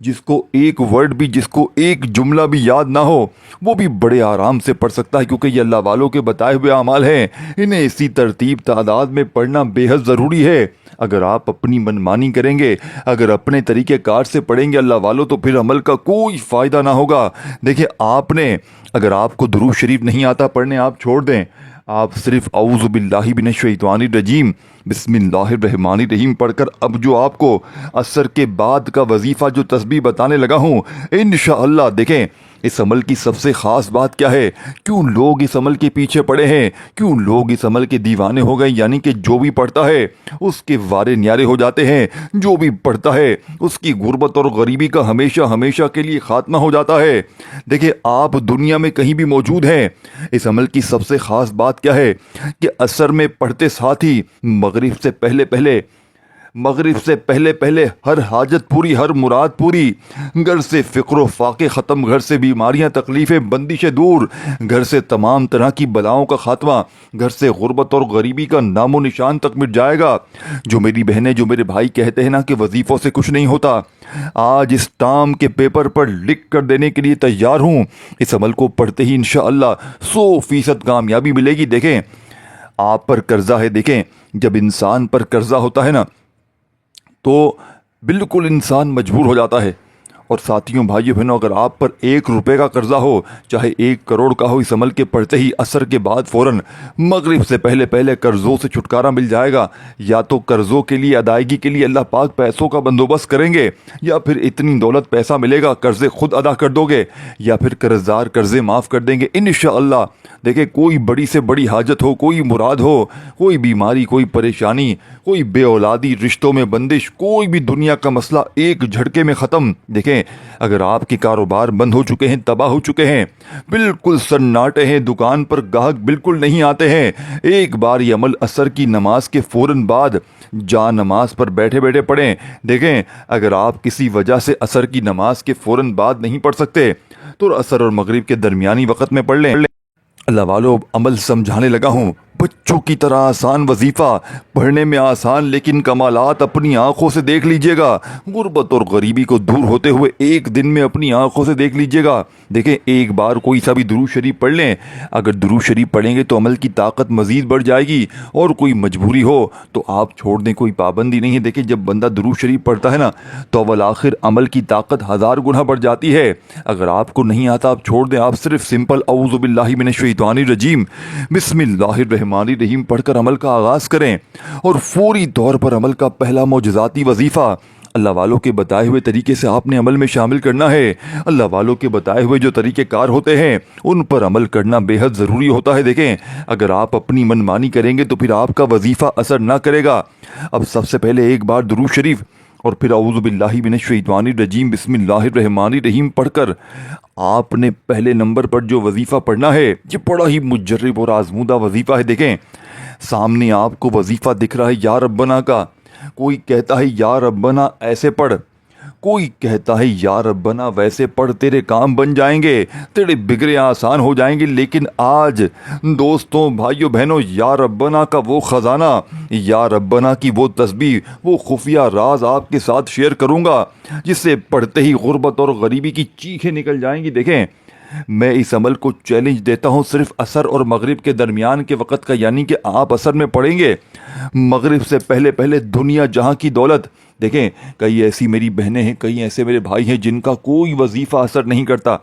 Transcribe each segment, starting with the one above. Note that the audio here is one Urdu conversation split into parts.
جس کو ایک ورڈ بھی, جس کو ایک جملہ بھی یاد نہ ہو, وہ بھی بڑے آرام سے پڑھ سکتا ہے, کیونکہ یہ اللہ والوں کے بتائے ہوئے اعمال ہیں. انہیں اسی ترتیب تعداد میں پڑھنا بے حد ضروری ہے. اگر آپ اپنی منمانی کریں گے, اگر اپنے طریقہ کار سے پڑھیں گے اللہ والوں, تو پھر عمل کا کوئی فائدہ نہ ہوگا. دیکھیں, آپ نے, اگر آپ کو درود شریف نہیں آتا پڑھنے, آپ چھوڑ دیں. آپ صرف اعوذ باللہ من الشیطان الرجیم بسم اللہ الرحمن الرحیم پڑھ کر, اب جو آپ کو عصر کے بعد کا وظیفہ جو تسبیح بتانے لگا ہوں, انشاءاللہ دیکھیں اس عمل کی سب سے خاص بات کیا ہے, کیوں لوگ اس عمل کے پیچھے پڑے ہیں, کیوں لوگ اس عمل کے دیوانے ہو گئے. یعنی کہ جو بھی پڑھتا ہے اس کے وارے نیارے ہو جاتے ہیں, جو بھی پڑھتا ہے اس کی غربت اور غریبی کا ہمیشہ ہمیشہ کے لیے خاتمہ ہو جاتا ہے. دیکھیں, آپ دنیا میں کہیں بھی موجود ہیں, اس عمل کی سب سے خاص بات کیا ہے کہ عصر میں پڑھتے ساتھ ہی مغرب سے پہلے پہلے ہر حاجت پوری, ہر مراد پوری, گھر سے فقر و فاقے ختم, گھر سے بیماریاں تکلیفیں بندشیں دور, گھر سے تمام طرح کی بلاؤں کا خاتمہ, گھر سے غربت اور غریبی کا نام و نشان تک مٹ جائے گا. جو میری بہنیں, جو میرے بھائی کہتے ہیں نا کہ وظیفوں سے کچھ نہیں ہوتا, آج اس ٹام کے پیپر پر لکھ کر دینے کے لیے تیار ہوں. اس عمل کو پڑھتے ہی انشاءاللہ 100% کامیابی ملے گی. دیکھیں, آپ پر قرضہ ہے, دیکھیں جب انسان پر قرضہ ہوتا ہے نا تو بالکل انسان مجبور ہو جاتا ہے. اور ساتھیوں, بھائیوں بہنوں, اگر آپ پر 1 روپے کا قرضہ ہو, چاہے 1 کروڑ کا ہو, اس عمل کے پڑھتے ہی عصر کے بعد فوراً مغرب سے پہلے پہلے قرضوں سے چھٹکارا مل جائے گا. یا تو قرضوں کے لیے ادائیگی کے لیے اللہ پاک پیسوں کا بندوبست کریں گے, یا پھر اتنی دولت پیسہ ملے گا قرضے خود ادا کر دو گے, یا پھر قرض دار قرضے معاف کر دیں گے انشاءاللہ. دیکھیں, کوئی بڑی سے بڑی حاجت ہو, کوئی مراد ہو, کوئی بیماری, کوئی پریشانی, کوئی بے اولادی, رشتوں میں بندش, کوئی بھی دنیا کا مسئلہ ایک جھٹکے میں ختم. دیکھیں, اگر آپ کے کاروبار بند ہو چکے ہیں, تباہ ہو چکے ہیں, بالکل سناٹے ہیں, دکان پر گاہک بالکل نہیں آتے ہیں, ایک بار یہ عمل عصر کی نماز کے فوراً بعد جا نماز پر بیٹھے بیٹھے پڑھیں. دیکھیں, اگر آپ کسی وجہ سے عصر کی نماز کے فوراً بعد نہیں پڑھ سکتے تو عصر اور مغرب کے درمیانی وقت میں پڑھ لیں. اللہ والو, عمل سمجھانے لگا ہوں, بچوں کی طرح آسان وظیفہ, پڑھنے میں آسان لیکن کمالات اپنی آنکھوں سے دیکھ لیجئے گا. غربت اور غریبی کو دور ہوتے ہوئے ایک دن میں اپنی آنکھوں سے دیکھ لیجئے گا. دیکھیں, ایک بار کوئی سا بھی درود شریف پڑھ لیں, اگر درود شریف پڑھیں گے تو عمل کی طاقت مزید بڑھ جائے گی. اور کوئی مجبوری ہو تو آپ چھوڑ دیں, کوئی پابندی نہیں ہے. دیکھیں, جب بندہ درود شریف پڑھتا ہے نا تو اول آخر عمل کی طاقت 1000 گنا بڑھ جاتی ہے. اگر آپ کو نہیں آتا آپ چھوڑ دیں, آپ صرف سمپل اعوذ باللہ من الشیطان الرجیم بسم اللہ الرحمن الرحیم پڑھ کر عمل کا آغاز کریں, اور فوری طور پر عمل کا پہلا معجزاتی وظیفہ اللہ والوں کے بتائے ہوئے طریقے سے آپ نے عمل میں شامل کرنا ہے. اللہ والوں کے بتائے ہوئے جو طریقے کار ہوتے ہیں ان پر عمل کرنا بے حد ضروری ہوتا ہے. دیکھیں, اگر آپ اپنی منمانی کریں گے تو پھر آپ کا وظیفہ اثر نہ کرے گا. اب سب سے پہلے ایک بار درود شریف اور پھر اعوذ باللہ من الشیطان الرجیم بسم اللہ الرحمن الرحیم پڑھ کر آپ نے پہلے نمبر پر جو وظیفہ پڑھنا ہے, یہ بڑا ہی مجرب اور آزمودہ وظیفہ ہے. دیکھیں, سامنے آپ کو وظیفہ دکھ رہا ہے یا ربنا کا. کوئی کہتا ہے یا ربنا ایسے پڑھ, کوئی کہتا ہے یا ربنا ویسے پڑھ, تیرے کام بن جائیں گے, تیرے بگڑے آسان ہو جائیں گے. لیکن آج دوستوں, بھائیوں بہنوں, یا ربنا کا وہ خزانہ, یا ربنا کی وہ تسبیح, وہ خفیہ راز آپ کے ساتھ شیئر کروں گا جسے پڑھتے ہی غربت اور غریبی کی چیخیں نکل جائیں گی. دیکھیں, میں اس عمل کو چیلنج دیتا ہوں صرف عصر اور مغرب کے درمیان کے وقت کا. یعنی کہ آپ عصر میں پڑھیں گے, مغرب سے پہلے پہلے دنیا جہاں کی دولت. دیکھیں, کئی ایسی میری بہنیں ہیں, کئی ایسے میرے بھائی ہیں جن کا کوئی وظیفہ اثر نہیں کرتا,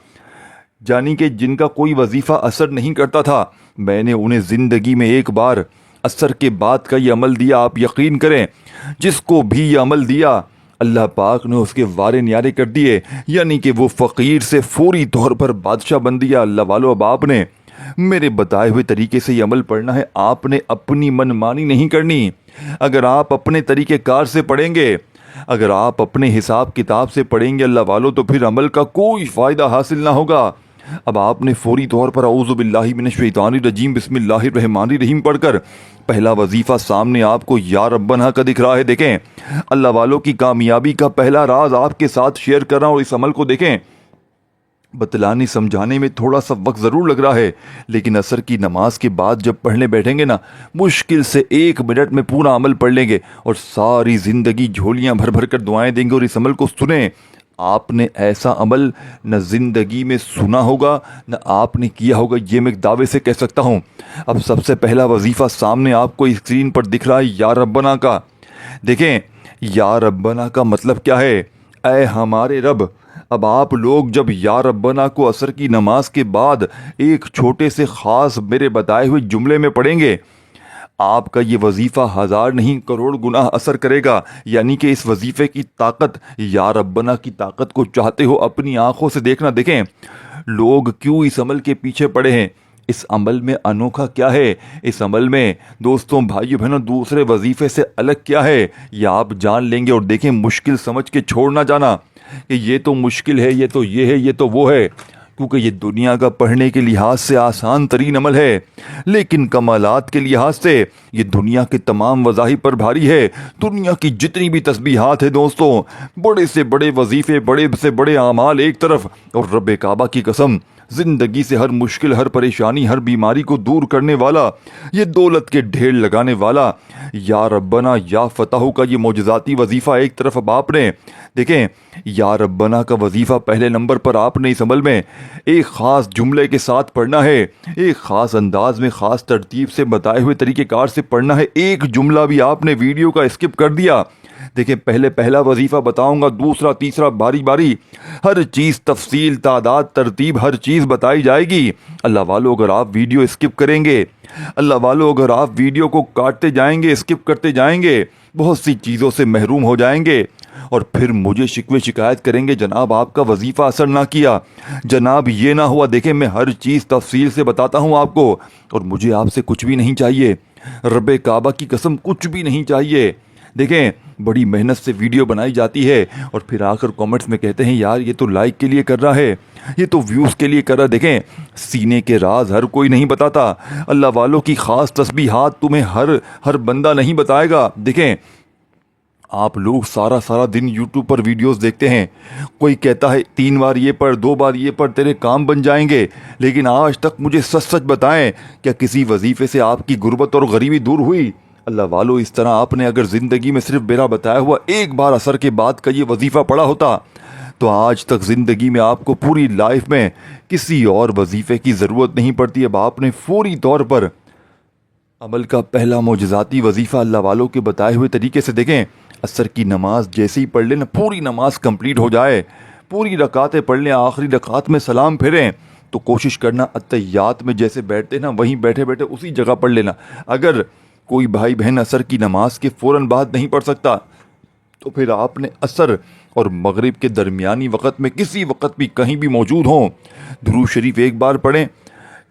یعنی کہ جن کا کوئی وظیفہ اثر نہیں کرتا تھا. میں نے انہیں زندگی میں ایک بار عصر کے بعد کا یہ عمل دیا. آپ یقین کریں, جس کو بھی یہ عمل دیا اللہ پاک نے اس کے وارے نیارے کر دیے. یعنی کہ وہ فقیر سے فوری طور پر بادشاہ بن دیا. اللہ والو, اب آپ نے میرے بتائے ہوئے طریقے سے یہ عمل پڑھنا ہے. آپ نے اپنی منمانی نہیں کرنی. اگر آپ اپنے طریقے کار سے پڑھیں گے, اگر آپ اپنے حساب کتاب سے پڑھیں گے اللہ والو, تو پھر عمل کا کوئی فائدہ حاصل نہ ہوگا. اب آپ نے فوری طور پر اعوذ باللہ من الشیطان الرجیم بسم اللہ الرحمن الرحیم پڑھ کر پہلا وظیفہ سامنے آپ کو یا ربنا کا دکھ رہا ہے. دیکھیں, اللہ والوں کی کامیابی کا پہلا راز آپ کے ساتھ شیئر کر رہا ہوں. اور اس عمل کو دیکھیں, بتلانے سمجھانے میں تھوڑا سا وقت ضرور لگ رہا ہے, لیکن عصر کی نماز کے بعد جب پڑھنے بیٹھیں گے نا, مشکل سے 1 منٹ میں پورا عمل پڑھ لیں گے اور ساری زندگی جھولیاں بھر بھر کر دعائیں دیں گے. اور اس عمل کو سنیں, آپ نے ایسا عمل نہ زندگی میں سنا ہوگا نہ آپ نے کیا ہوگا، یہ میں دعوے سے کہہ سکتا ہوں۔ اب سب سے پہلا وظیفہ سامنے آپ کو اسکرین پر دکھ رہا ہے یا ربنا کا۔ دیکھیں یا ربنا کا مطلب کیا ہے؟ اے ہمارے رب۔ اب آپ لوگ جب یا ربنا کو عصر کی نماز کے بعد ایک چھوٹے سے خاص میرے بتائے ہوئے جملے میں پڑھیں گے، آپ کا یہ وظیفہ 1000 نہیں کروڑ گنا اثر کرے گا۔ یعنی کہ اس وظیفے کی طاقت، یا ربنا کی طاقت کو چاہتے ہو اپنی آنکھوں سے دیکھنا۔ دیکھیں لوگ کیوں اس عمل کے پیچھے پڑے ہیں، اس عمل میں انوکھا کیا ہے، اس عمل میں دوستوں بھائیو بہنوں دوسرے وظیفے سے الگ کیا ہے، یہ آپ جان لیں گے۔ اور دیکھیں مشکل سمجھ کے چھوڑ نہ جانا کہ یہ تو مشکل ہے، یہ تو یہ ہے، یہ تو وہ ہے، کیونکہ یہ دنیا کا پڑھنے کے لحاظ سے آسان ترین عمل ہے، لیکن کمالات کے لحاظ سے یہ دنیا کے تمام وظائف پر بھاری ہے۔ دنیا کی جتنی بھی تسبیحات ہیں دوستوں، بڑے سے بڑے وظیفے، بڑے سے بڑے اعمال ایک طرف، اور رب کعبہ کی قسم زندگی سے ہر مشکل، ہر پریشانی، ہر بیماری کو دور کرنے والا، یہ دولت کے ڈھیر لگانے والا یا ربنا یا فتح کا یہ معجزاتی وظیفہ ایک طرف اب آپ نے دیکھیں یا ربنا کا وظیفہ پہلے نمبر پر آپ نے اس عمل میں ایک خاص جملے کے ساتھ پڑھنا ہے، ایک خاص انداز میں، خاص ترتیب سے بتائے ہوئے طریقہ کار سے پڑھنا ہے۔ ایک جملہ بھی آپ نے ویڈیو کا اسکپ کر دیا، دیکھیں پہلا وظیفہ بتاؤں گا، دوسرا تیسرا باری باری ہر چیز تفصیل، تعداد، ترتیب، ہر چیز بتائی جائے گی۔ اللہ والو اگر آپ ویڈیو اسکپ کریں گے، اللہ والو اگر آپ ویڈیو کو کاٹتے جائیں گے، اسکپ کرتے جائیں گے، بہت سی چیزوں سے محروم ہو جائیں گے، اور پھر مجھے شکوے شکایت کریں گے جناب آپ کا وظیفہ اثر نہ کیا، جناب یہ نہ ہوا۔ دیکھیں میں ہر چیز تفصیل سے بتاتا ہوں آپ کو، اور مجھے آپ سے کچھ بھی نہیں چاہیے، رب کعبہ کی قسم کچھ بھی نہیں چاہیے۔ دیکھیں بڑی محنت سے ویڈیو بنائی جاتی ہے اور پھر آ کر کومنٹس میں کہتے ہیں یار یہ تو لائک کے لیے کر رہا ہے، یہ تو ویوز کے لیے کر رہا ہے۔ دیکھیں سینے کے راز ہر کوئی نہیں بتاتا، اللہ والوں کی خاص تسبیحات تمہیں ہر بندہ نہیں بتائے گا۔ دیکھیں آپ لوگ سارا دن یوٹیوب پر ویڈیوز دیکھتے ہیں، کوئی کہتا ہے 3 بار یہ پڑھ، 2 بار یہ پڑھ، تیرے کام بن جائیں گے، لیکن آج تک مجھے سچ بتائیں کیا کسی وظیفے سے آپ کی غربت اور غریبی دور ہوئی؟ اللہ والو اس طرح آپ نے اگر زندگی میں صرف میرا بتایا ہوا ایک بار عصر کے بعد کا یہ وظیفہ پڑھا ہوتا تو آج تک زندگی میں آپ کو پوری لائف میں کسی اور وظیفے کی ضرورت نہیں پڑتی۔ اب آپ نے فوری طور پر عمل کا پہلا معجزاتی وظیفہ اللہ والوں کے بتائے ہوئے طریقے سے دیکھیں، عصر کی نماز جیسے ہی پڑھ لیں نا، پوری نماز کمپلیٹ ہو جائے، پوری رکعتیں پڑھ لیں، آخری رکعت میں سلام پھیریں تو کوشش کرنا اتحیات میں جیسے بیٹھتے نا وہیں بیٹھے بیٹھے اسی جگہ پڑھ لینا۔ اگر کوئی بھائی بہن عصر کی نماز کے فوراً بعد نہیں پڑھ سکتا تو پھر آپ نے عصر اور مغرب کے درمیانی وقت میں کسی وقت بھی کہیں بھی موجود ہوں، درود شریف ایک بار پڑھیں،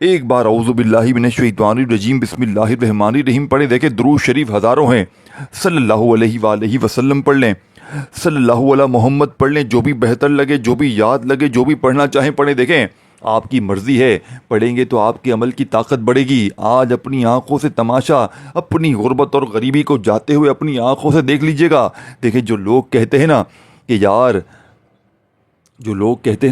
ایک بار اعوذ باللہ من الشیطان الرجیم بسم اللہ الرحمن الرحیم پڑھیں۔ دیکھیں درود شریف ہزاروں ہیں، صلی اللہ علیہ وآلہ وسلم پڑھ لیں، صلی اللہ علیہ محمد پڑھ لیں، جو بھی بہتر لگے، جو بھی یاد لگے، جو بھی پڑھنا چاہیں پڑھیں۔ دیکھیں آپ کی مرضی ہے، پڑھیں گے تو آپ کے عمل کی طاقت بڑھے گی۔ آج اپنی آنکھوں سے تماشا اپنی غربت اور غریبی کو جاتے ہوئے اپنی آنکھوں سے دیکھ لیجئے گا۔ دیکھیں جو لوگ کہتے ہیں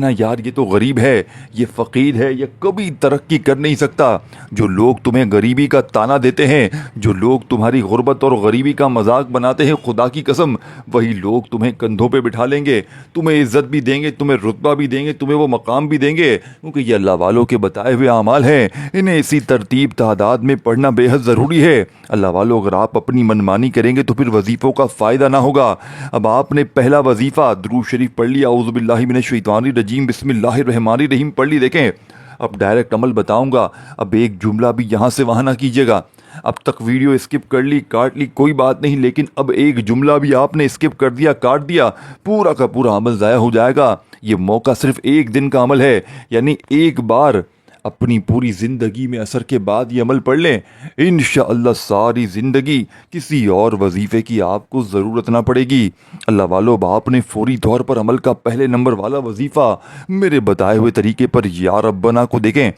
نا یار یہ تو غریب ہے، یہ فقیر ہے، یہ کبھی ترقی کر نہیں سکتا، جو لوگ تمہیں غریبی کا تانا دیتے ہیں، جو لوگ تمہاری غربت اور غریبی کا مذاق بناتے ہیں، خدا کی قسم وہی لوگ تمہیں کندھوں پہ بٹھا لیں گے، تمہیں عزت بھی دیں گے، تمہیں رتبہ بھی دیں گے، تمہیں وہ مقام بھی دیں گے، کیونکہ یہ اللہ والوں کے بتائے ہوئے اعمال ہیں، انہیں اسی ترتیب تعداد میں پڑھنا بے حد ضروری ہے۔ اللہ والوں اگر آپ اپنی منمانی کریں گے تو پھر وظیفوں کا فائدہ نہ ہوگا۔ اب آپ نے پہلا وظیفہ درود شریف پڑھ لیا، اعوذ باللہ من الشیطان الرجیم بسم اللہ الرحمن الرحیم پڑھ لی۔ دیکھیں اب ڈائریکٹ عمل بتاؤں گا، اب ایک جملہ بھی یہاں سے وہاں نہ کیجیے گا۔ اب تک ویڈیو اسکپ کر لی، کاٹ لی، کوئی بات نہیں، لیکن اب ایک جملہ بھی آپ نے اسکپ کر دیا، کاٹ دیا، پورا کا پورا عمل ضائع ہو جائے گا۔ یہ موقع صرف ایک دن کا عمل ہے، یعنی ایک بار اپنی پوری زندگی میں عصر کے بعد یہ عمل پڑھ لیں، انشاءاللہ ساری زندگی کسی اور وظیفے کی آپ کو ضرورت نہ پڑے گی۔ اللہ والو اب آپ نے فوری طور پر عمل کا پہلے نمبر والا وظیفہ میرے بتائے ہوئے طریقے پر یا ربنا کو دیکھیں۔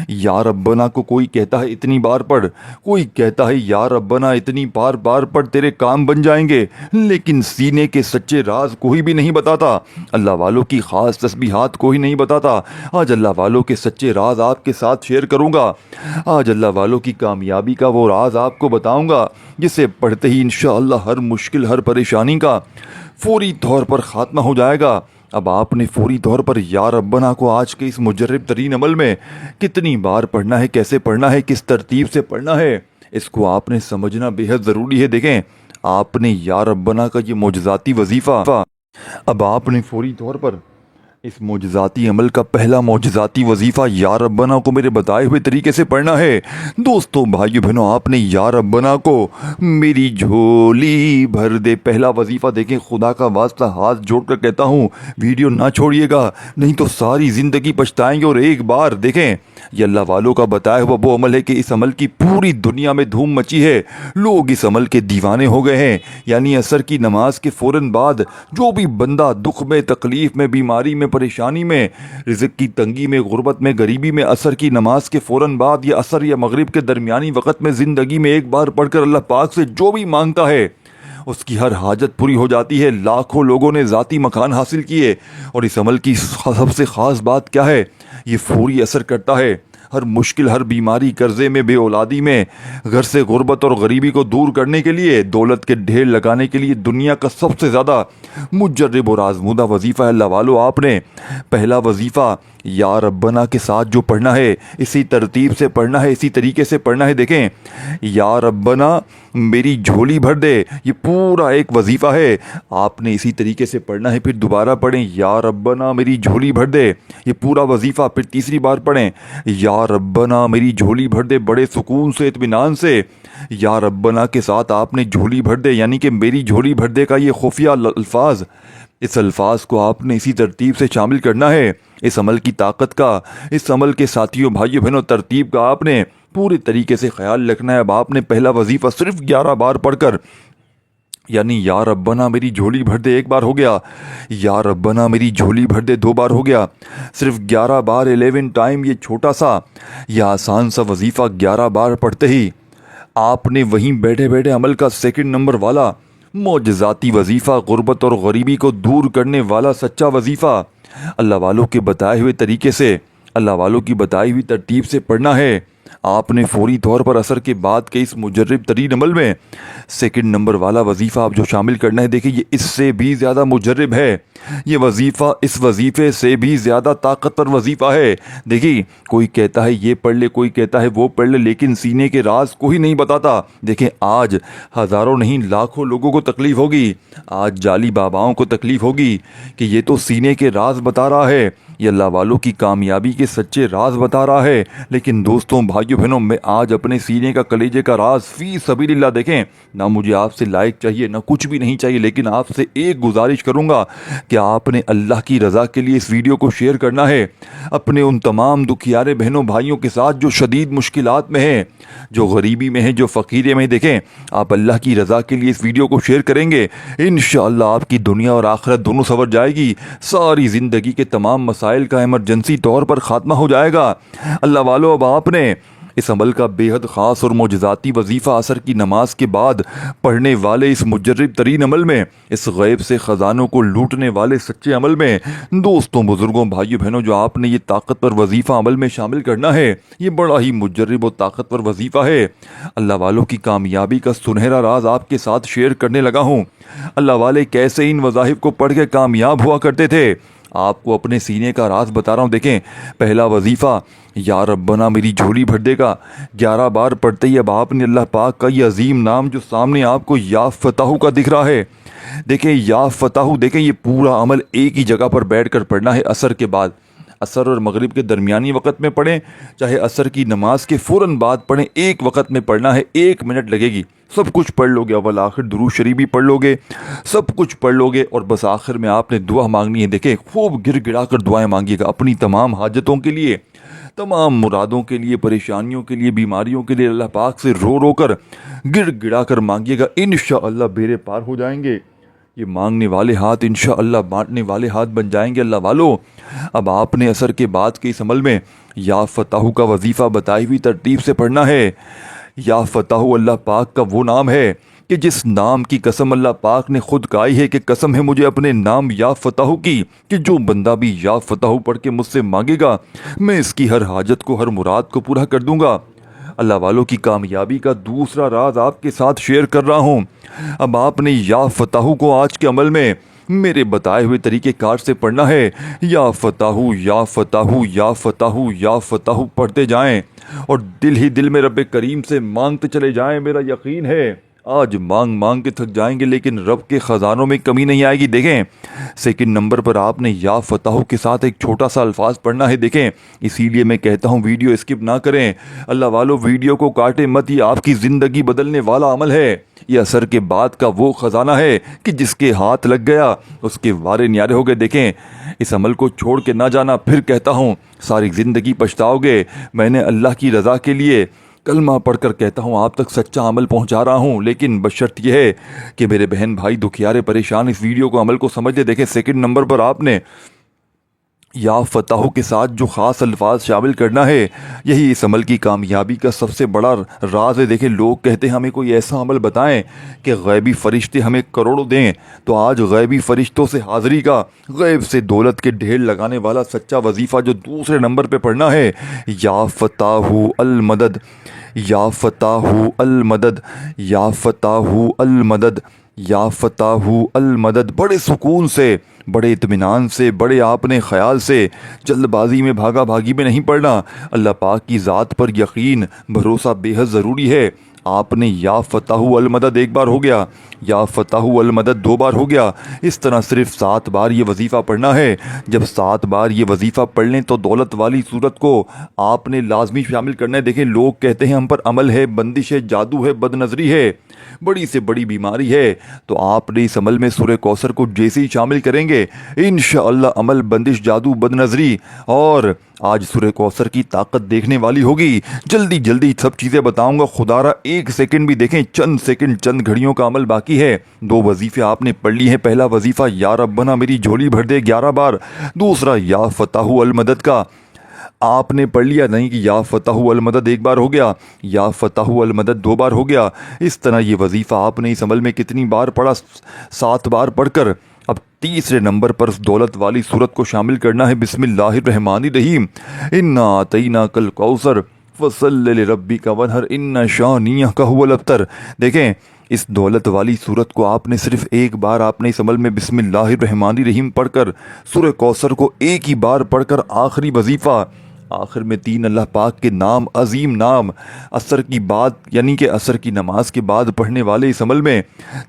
یا ربنا کو کوئی کہتا ہے اتنی بار پڑھ، کوئی کہتا ہے یا ربنا اتنی بار پڑھ تیرے کام بن جائیں گے، لیکن سینے کے سچے راز کوئی بھی نہیں بتاتا، اللہ والوں کی خاص تسبیحات کوئی نہیں بتاتا۔ آج اللہ والوں کے سچے راز آپ کے ساتھ شیئر کروں گا، آج اللہ والوں کی کامیابی کا وہ راز آپ کو بتاؤں گا جسے پڑھتے ہی انشاءاللہ ہر مشکل، ہر پریشانی کا فوری طور پر خاتمہ ہو جائے گا۔ اب آپ نے فوری طور پر یا ربنا کو آج کے اس مجرب ترین عمل میں کتنی بار پڑھنا ہے، کیسے پڑھنا ہے، کس ترتیب سے پڑھنا ہے، اس کو آپ نے سمجھنا بے حد ضروری ہے۔ دیکھیں آپ نے یا ربنا کا یہ معجزاتی وظیفہ اب آپ نے فوری طور پر اس معجزاتی عمل کا پہلا معجزاتی وظیفہ یا ربنا کو میرے بتائے ہوئے طریقے سے پڑھنا ہے۔ دوستوں بھائیو بہنوں، آپ نے یا ربنا کو میری جھولی بھر دے پہلا وظیفہ دیکھیں، خدا کا واسطہ ہاتھ جوڑ کر کہتا ہوں ویڈیو نہ چھوڑیے گا، نہیں تو ساری زندگی پچھتائیں گے۔ اور ایک بار دیکھیں یہ اللہ والوں کا بتایا ہوا وہ عمل ہے کہ اس عمل کی پوری دنیا میں دھوم مچی ہے، لوگ اس عمل کے دیوانے ہو گئے ہیں۔ یعنی عصر کی نماز کے فوراً بعد جو بھی بندہ دکھ میں، تکلیف میں، بیماری میں، پریشانی میں، رزق کی تنگی میں، غربت میں، غریبی میں، عصر کی نماز کے فوراً بعد یا عصر یا مغرب کے درمیانی وقت میں زندگی میں ایک بار پڑھ کر اللہ پاک سے جو بھی مانگتا ہے اس کی ہر حاجت پوری ہو جاتی ہے۔ لاکھوں لوگوں نے ذاتی مکان حاصل کیے، اور اس عمل کی سب سے خاص بات کیا ہے، یہ فوری اثر کرتا ہے۔ ہر مشکل، ہر بیماری، قرضے میں، بے اولادی میں، گھر سے غربت اور غریبی کو دور کرنے کے لیے، دولت کے ڈھیر لگانے کے لیے دنیا کا سب سے زیادہ مجرب اور آزمودہ وظیفہ ہے۔ اللہ والو، آپ نے پہلا وظیفہ یا ربنا کے ساتھ جو پڑھنا ہے اسی ترتیب سے پڑھنا ہے، اسی طریقے سے پڑھنا ہے۔ دیکھیں یا ربنا میری جھولی بھر دے، یہ پورا ایک وظیفہ ہے، آپ نے اسی طریقے سے پڑھنا ہے۔ پھر دوبارہ پڑھیں یا ربنا میری جھولی بھر دے، یہ پورا وظیفہ۔ پھر تیسری بار پڑھیں یا ربنا میری جھولی بھر دے، بڑے سکون سے، اطمینان سے یا ربنا کے ساتھ آپ نے جھولی بھر دے، یعنی کہ میری جھولی بھر دے کا یہ خفیہ الفاظ، اس الفاظ کو آپ نے اسی ترتیب سے شامل کرنا ہے۔ اس عمل کی طاقت کا، اس عمل کے ساتھیوں بھائیوں بہنوں ترتیب کا آپ نے پورے طریقے سے خیال رکھنا ہے۔ اب آپ نے پہلا وظیفہ صرف 11 بار پڑھ کر، یعنی یا ربنا میری جھولی بھر دے ایک بار ہو گیا، یا ربنا میری جھولی بھر دے 2 بار ہو گیا، صرف 11 بار 11 ٹائم یہ چھوٹا سا یا آسان سا وظیفہ 11 بار پڑھتے ہی آپ نے وہیں بیٹھے بیٹھے عمل کا سیکنڈ نمبر والا معجزاتی وظیفہ، غربت اور غریبی کو دور کرنے والا سچا وظیفہ اللہ والوں کے بتائے ہوئے طریقے سے، اللہ والوں کی بتائی ہوئی ترتیب سے پڑھنا ہے۔ آپ نے فوری طور پر عصر کے بعد کے اس مجرب ترین عمل میں سیکنڈ نمبر والا وظیفہ آپ جو شامل کرنا ہے۔ دیکھیں یہ اس سے بھی زیادہ مجرب ہے، یہ وظیفہ اس وظیفے سے بھی زیادہ طاقتور وظیفہ ہے۔ دیکھیں کوئی کہتا ہے یہ پڑھ لے، کوئی کہتا ہے وہ پڑھ لے، لیکن سینے کے راز کوئی نہیں بتاتا۔ دیکھیں آج ہزاروں نہیں لاکھوں لوگوں کو تکلیف ہوگی، آج جعلی باباؤں کو تکلیف ہوگی کہ یہ تو سینے کے راز بتا رہا ہے، یہ اللہ والوں کی کامیابی کے سچے راز بتا رہا ہے۔ لیکن دوستوں بھائیوں بہنوں، میں آج اپنے سینے کا کلیجے کا راز فی سبیل اللہ، دیکھیں نہ مجھے آپ سے لائک چاہیے، نہ کچھ بھی نہیں چاہیے، لیکن آپ سے ایک گزارش کروں گا کہ آپ نے اللہ کی رضا کے لیے اس ویڈیو کو شیئر کرنا ہے اپنے ان تمام دکھیارے بہنوں بھائیوں کے ساتھ جو شدید مشکلات میں ہیں، جو غریبی میں ہیں، جو فقیرے میں ہیں۔ دیکھیں آپ اللہ کی رضا کے لیے اس ویڈیو کو شیئر کریں گے، انشاءاللہ آپ کی دنیا اور آخرت دونوں سنور جائے گی، ساری زندگی کے تمام مسائل کا ایمرجنسی طور پر خاتمہ ہو جائے گا۔ اللہ والو، اب آپ نے اس عمل کا بے حد خاص اور معجزاتی وظیفہ عصر کی نماز کے بعد پڑھنے والے اس مجرب ترین عمل میں، اس غیب سے خزانوں کو لوٹنے والے سچے عمل میں، دوستوں بزرگوں بھائیوں بہنوں، جو آپ نے یہ طاقتور وظیفہ عمل میں شامل کرنا ہے، یہ بڑا ہی مجرب و طاقتور وظیفہ ہے۔ اللہ والوں کی کامیابی کا سنہرا راز آپ کے ساتھ شیئر کرنے لگا ہوں۔ اللہ والے کیسے ان وظائف کو پڑھ کے کامیاب ہوا کرتے تھے، آپ کو اپنے سینے کا راز بتا رہا ہوں۔ دیکھیں پہلا وظیفہ یا ربنا میری جھولی بھر دے گا 11 بار پڑھتے ہی اب آپ نے اللہ پاک کا یہ عظیم نام جو سامنے آپ کو یا فتح کا دکھ رہا ہے، دیکھیں یا فتح، دیکھیں یہ پورا عمل ایک ہی جگہ پر بیٹھ کر پڑھنا ہے عصر کے بعد، عصر اور مغرب کے درمیانی وقت میں پڑھیں، چاہے عصر کی نماز کے فوراً بعد پڑھیں، ایک وقت میں پڑھنا ہے، 1 منٹ لگے گی، سب کچھ پڑھ لو گے، اول آخر درود شریف بھی پڑھ لو گے، سب کچھ پڑھ لو گے، اور بس آخر میں آپ نے دعا مانگنی ہے۔ دیکھیں خوب گر گڑا کر دعائیں مانگیے گا اپنی تمام حاجتوں کے لیے، تمام مرادوں کے لیے، پریشانیوں کے لیے، بیماریوں کے لیے، اللہ پاک سے رو رو کر گر گڑا کر مانگیے گا، انشاءاللہ بیڑے پار ہو جائیں گے۔ یہ مانگنے والے ہاتھ انشاءاللہ بانٹنے والے ہاتھ بن جائیں گے۔ اللہ والو، اب آپ نے عصر کے بعد کے اس عمل میں یا فتح کا وظیفہ بتائی ہوئی ترتیب سے پڑھنا ہے۔ یا فتح اللہ پاک کا وہ نام ہے کہ جس نام کی قسم اللہ پاک نے خود کہی ہے کہ قسم ہے مجھے اپنے نام یا فتح کی کہ جو بندہ بھی یا فتح پڑھ کے مجھ سے مانگے گا میں اس کی ہر حاجت کو، ہر مراد کو پورا کر دوں گا۔ اللہ والوں کی کامیابی کا دوسرا راز آپ کے ساتھ شیئر کر رہا ہوں۔ اب آپ نے یا فتح کو آج کے عمل میں میرے بتائے ہوئے طریقے کار سے پڑھنا ہے۔ یا فتح یا فتح یا فتح یا فتح پڑھتے جائیں اور دل ہی دل میں رب کریم سے مانگتے چلے جائیں۔ میرا یقین ہے آج مانگ مانگ کے تھک جائیں گے لیکن رب کے خزانوں میں کمی نہیں آئے گی۔ دیکھیں سیکنڈ نمبر پر آپ نے یا فتح کے ساتھ ایک چھوٹا سا الفاظ پڑھنا ہے۔ دیکھیں اسی لیے میں کہتا ہوں ویڈیو اسکپ نہ کریں۔ اللہ والو ویڈیو کو کاٹے مت، یہ آپ کی زندگی بدلنے والا عمل ہے۔ یہ اثر کے بعد کا وہ خزانہ ہے کہ جس کے ہاتھ لگ گیا اس کے وارے نیارے ہو گئے۔ دیکھیں اس عمل کو چھوڑ کے نہ جانا، پھر کہتا ہوں ساری زندگی پچھتاؤ گے۔ میں نے اللہ کی رضا کے لیے کلمہ پڑھ کر کہتا ہوں آپ تک سچا عمل پہنچا رہا ہوں، لیکن بشرط یہ ہے کہ میرے بہن بھائی دکھیارے پریشان اس ویڈیو کو عمل کو سمجھ لے۔ دیکھیں سیکنڈ نمبر پر آپ نے یا فتح کے ساتھ جو خاص الفاظ شامل کرنا ہے یہی اس عمل کی کامیابی کا سب سے بڑا راز ہے۔ دیکھیں لوگ کہتے ہیں ہمیں کوئی ایسا عمل بتائیں کہ غیبی فرشتے ہمیں کروڑوں دیں، تو آج غیبی فرشتوں سے حاضری کا، غیب سے دولت کے ڈھیر لگانے والا سچا وظیفہ جو دوسرے نمبر پہ پڑھنا ہے، یا فتح المدد، یا فتح المدد، یا فتح المدد، یا فتح المدد۔ بڑے سکون سے، بڑے اطمینان سے، بڑے آپ نے خیال سے، جلد بازی میں بھاگا بھاگی میں نہیں پڑھنا۔ اللہ پاک کی ذات پر یقین، بھروسہ بے حد ضروری ہے۔ آپ نے یا فتح المدد ایک بار ہو گیا، یا فتح المدد دو بار ہو گیا، اس طرح صرف 7 بار یہ وظیفہ پڑھنا ہے۔ جب 7 بار یہ وظیفہ پڑھ لیں تو دولت والی صورت کو آپ نے لازمی شامل کرنا ہے۔ دیکھیں لوگ کہتے ہیں ہم پر عمل ہے، بندش ہے، جادو ہے، بد نظری ہے، بڑی سے بڑی بیماری ہے، تو آپ نے اس عمل میں سورہ کوثر کو جیسے ہی شامل کریں گے انشاءاللہ عمل، بندش، جادو، بد نظری اور آج سورہ کوثر کی طاقت دیکھنے والی ہوگی۔ جلدی جلدی سب چیزیں بتاؤں گا، خدا را 1 سیکنڈ بھی، دیکھیں چند سیکنڈ، چند گھڑیوں کا عمل باقی ہے۔ 2 وظیفے آپ نے پڑھ لی ہیں۔ پہلا وظیفہ یا ربنا میری جھولی بھر دے 11 بار، دوسرا یا فتح المدد کا آپ نے پڑھ لیا، نہیں کہ یا فتح المدد ایک بار ہو گیا، یا فتح المدد 2 بار ہو گیا۔ اس طرح یہ وظیفہ آپ نے اس عمل میں کتنی بار پڑھا؟ 7 بار پڑھ کر اب تیسرے نمبر پر اس دولت والی صورت کو شامل کرنا ہے۔ بسم اللہ الرحمن الرحیم، انا اعطیناک الکوثر فصل لربک وانحر ان شانیک هو الابتر۔ دیکھیں اس دولت والی صورت کو آپ نے صرف ایک بار، آپ نے اس عمل میں بسم اللہ الرحمن الرحیم پڑھ کر سورہ کوثر کو ایک ہی بار پڑھ کر آخری وظیفہ، آخر میں 3 اللہ پاک کے نام، عظیم نام، عصر کی بعد یعنی کہ عصر کی نماز کے بعد پڑھنے والے اس عمل میں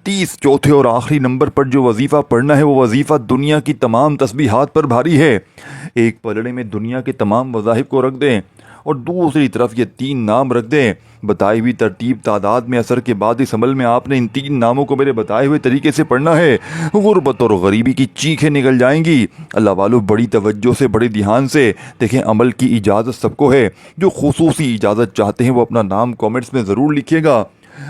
30 چوتھے اور آخری نمبر پر جو وظیفہ پڑھنا ہے وہ وظیفہ دنیا کی تمام تسبیحات پر بھاری ہے۔ ایک پلڑے میں دنیا کے تمام وظائف کو رکھ دیں اور دوسری طرف یہ 3 نام رکھ دیں بتائی ہوئی ترتیب تعداد میں۔ عصر کے بعد اس عمل میں آپ نے ان 3 ناموں کو میرے بتائے ہوئے طریقے سے پڑھنا ہے۔ غربت اور غریبی کی چیخیں نکل جائیں گی۔ اللہ والو بڑی توجہ سے، بڑے دھیان سے دیکھیں، عمل کی اجازت سب کو ہے، جو خصوصی اجازت چاہتے ہیں وہ اپنا نام کامنٹس میں ضرور لکھیے گا۔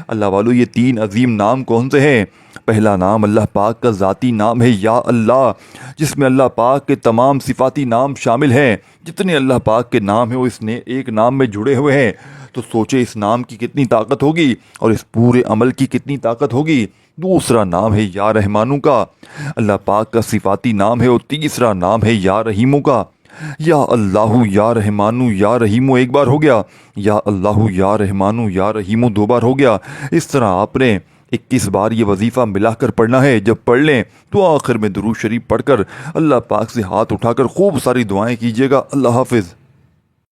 اللہ والو یہ 3 عظیم نام کون سے ہیں؟ پہلا نام اللہ پاک کا ذاتی نام ہے یا اللہ، جس میں اللہ پاک کے تمام صفاتی نام شامل ہیں۔ جتنے اللہ پاک کے نام ہیں وہ اس نے ایک نام میں جڑے ہوئے ہیں، تو سوچے اس نام کی کتنی طاقت ہوگی اور اس پورے عمل کی کتنی طاقت ہوگی۔ دوسرا نام ہے یا رحمانو کا، اللہ پاک کا صفاتی نام ہے، اور تیسرا نام ہے یا رحیمو کا۔ یا اللہ یا رحمانو یا رحیمو ایک بار ہو گیا، یا اللہ یا رحمانو یا رحیمو 2 بار ہو گیا۔ اس طرح آپ نے 21 بار یہ وظیفہ ملا کر پڑھنا ہے۔ جب پڑھ لیں تو آخر میں درود شریف پڑھ کر اللہ پاک سے ہاتھ اٹھا کر خوب ساری دعائیں کیجیے گا۔ اللہ حافظ۔